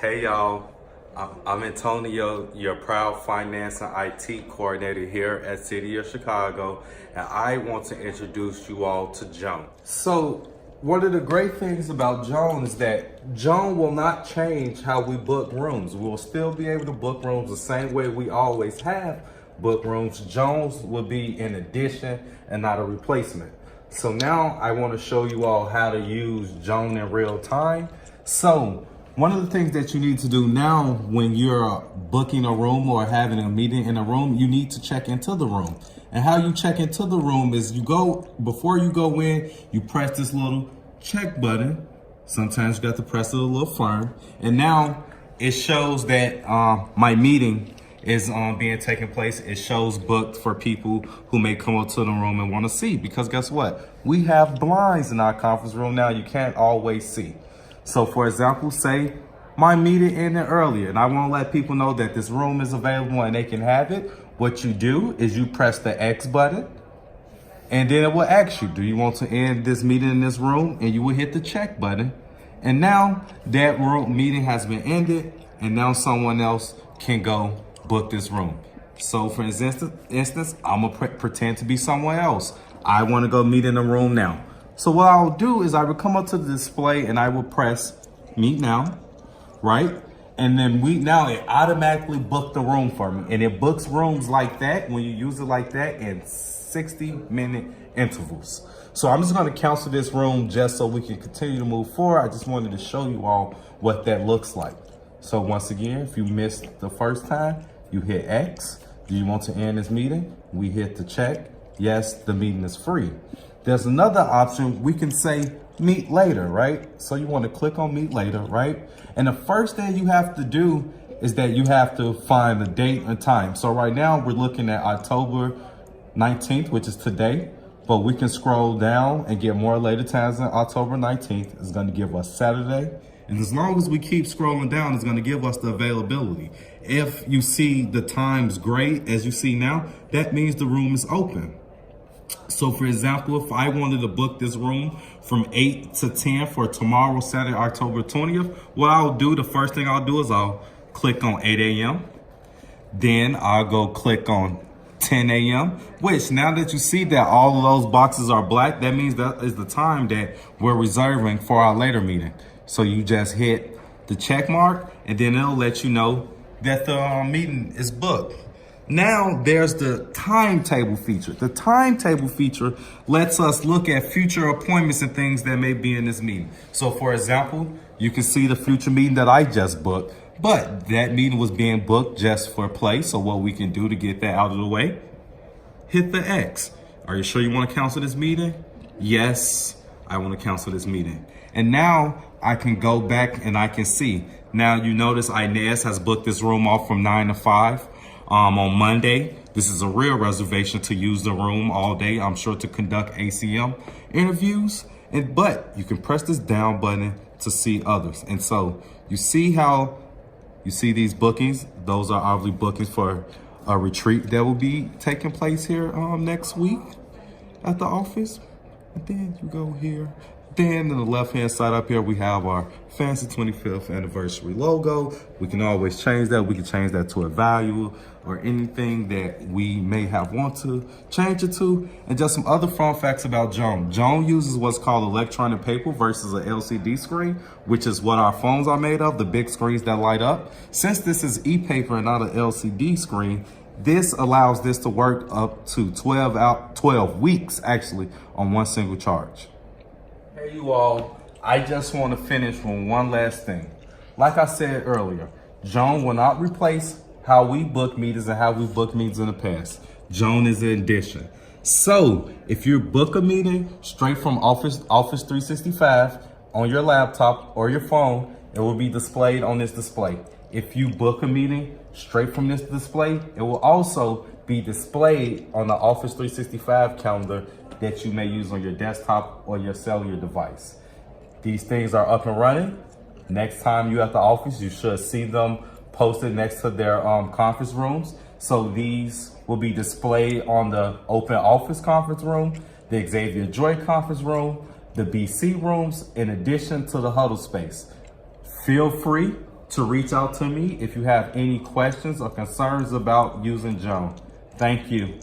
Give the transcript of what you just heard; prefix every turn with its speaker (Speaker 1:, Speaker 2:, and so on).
Speaker 1: Hey y'all, I'm Antonio, your proud finance and IT coordinator here at City of Chicago, and I want to introduce you all to Joan. So, one of the great things about Joan is that Joan will not change how we book rooms. We'll still be able to book rooms the same way we always have book rooms. Joan's will be an addition and not a replacement. So now I want to show you all how to use Joan in real time. So, one of the things that you need to do now when you're booking a room or having a meeting in a room, you need to check into the room. And how you check into the room is before you go in, you press this little check button. Sometimes you got to press it a little firm. And now it shows that my meeting is being taken place. It shows booked for people who may come up to the room and want to see. Because guess what? We have blinds in our conference room now. You can't always see. So for example, say my meeting ended earlier and I want to let people know that this room is available and they can have it. What you do is you press the X button and then it will ask you, do you want to end this meeting in this room? And you will hit the check button. And now that meeting has been ended and now someone else can go book this room. So for instance, I'm gonna pretend to be someone else. I want to go meet in the room now. So what I'll do is I will come up to the display and I will press meet now, right? And then now it automatically booked the room for me. And it books rooms like that when you use it like that in 60-minute intervals. So I'm just gonna cancel this room just so we can continue to move forward. I just wanted to show you all what that looks like. So once again, if you missed the first time, you hit X. Do you want to end this meeting? We hit the check. Yes, the meeting is free. There's another option. We can say meet later, right? So you want to click on meet later, right? And the first thing you have to do is that you have to find the date and time. So right now we're looking at October 19th, which is today, but we can scroll down and get more later times than October 19th. It's going to give us Saturday. And as long as we keep scrolling down, it's going to give us the availability. If you see the times great, as you see now, that means the room is open. So for example, if I wanted to book this room from 8 to 10 for tomorrow, Saturday, October 20th, what I'll do, the first thing I'll do is I'll click on 8 a.m. Then I'll go click on 10 a.m. which now that you see that all of those boxes are black, that means that is the time that we're reserving for our later meeting. So you just hit the check mark and then it'll let you know that the meeting is booked. Now there's the timetable feature. The timetable feature lets us look at future appointments and things that may be in this meeting. So for example, you can see the future meeting that I just booked, but that meeting was being booked just for play. So what we can do to get that out of the way, hit the X. Are you sure you want to cancel this meeting? Yes, I want to cancel this meeting. And now I can go back and I can see. Now you notice Inez has booked this room off from 9 to 5. On Monday. This is a real reservation to use the room all day. I'm sure to conduct ACM interviews. But you can press this down button to see others. And so you see how you see these bookings. Those are obviously bookings for a retreat that will be taking place here next week at the office. And then you go here. Then on the left-hand side up here, we have our fancy 25th anniversary logo. We can always change that. We can change that to a value or anything that we may want to change it to. And just some other fun facts about Joan. Joan uses what's called electronic paper versus an LCD screen, which is what our phones are made of, the big screens that light up. Since this is e-paper and not an LCD screen, this allows this to work up to 12 weeks actually on one single charge. Hey you all, I just want to finish with one last thing. Like I said earlier, Joan will not replace how we book meetings and how we book meetings in the past. Joan is an addition. So if you book a meeting straight from Office 365 on your laptop or your phone, it will be displayed on this display. If you book a meeting straight from this display, it will also be displayed on the Office 365 calendar that you may use on your desktop or your cellular device. These things are up and running. Next time you're at the office, you should see them posted next to their conference rooms. So these will be displayed on the Open Office conference room, the Xavier Joy conference room, the BC rooms, in addition to the huddle space. Feel free to reach out to me if you have any questions or concerns about using Joan. Thank you.